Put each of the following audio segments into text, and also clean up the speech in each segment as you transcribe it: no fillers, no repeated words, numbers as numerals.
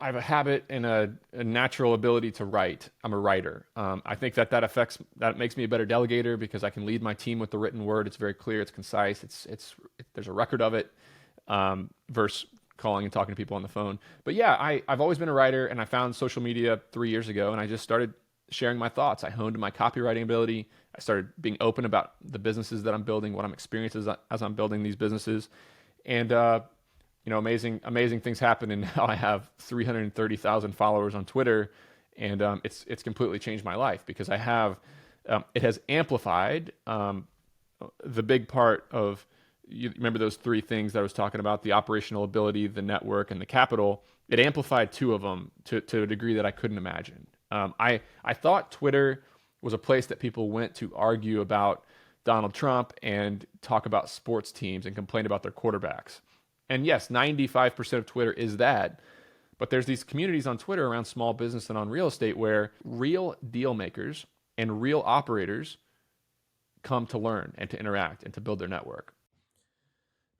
I have a habit and a natural ability to write. I'm a writer. I think that makes me a better delegator because I can lead my team with the written word. It's very clear. It's concise. There's a record of it, versus calling and talking to people on the phone. But yeah, I've always been a writer, and I found social media 3 years ago, and I just started sharing my thoughts. I honed my copywriting ability. I started being open about the businesses that I'm building, what I'm experiencing as I'm building these businesses, and amazing things happen. And now I have 330,000 followers on Twitter, and it's completely changed my life because it has amplified the big part of. You remember those three things that I was talking about: the operational ability, the network, and the capital. It amplified two of them to a degree that I couldn't imagine. I thought Twitter was a place that people went to argue about Donald Trump and talk about sports teams and complain about their quarterbacks. And yes, 95% of Twitter is that. But there's these communities on Twitter around small business and on real estate where real deal makers and real operators come to learn and to interact and to build their network.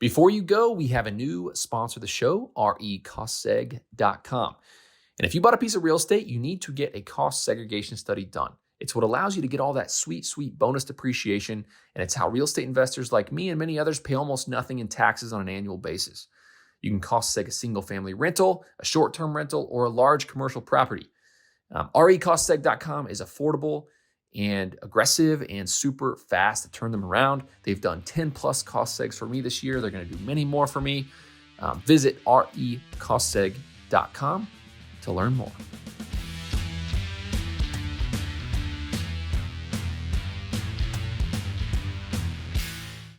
Before you go, we have a new sponsor of the show, recostseg.com. And if you bought a piece of real estate, you need to get a cost segregation study done. It's what allows you to get all that sweet bonus depreciation, and it's how real estate investors like me and many others pay almost nothing in taxes on an annual basis. You can cost seg a single family rental, a short-term rental, or a large commercial property. recostseg.com is affordable and aggressive and super fast to turn them around. They've done 10 plus cost segs for me this year. They're going to do many more for me. Visit recostseg.com to learn more.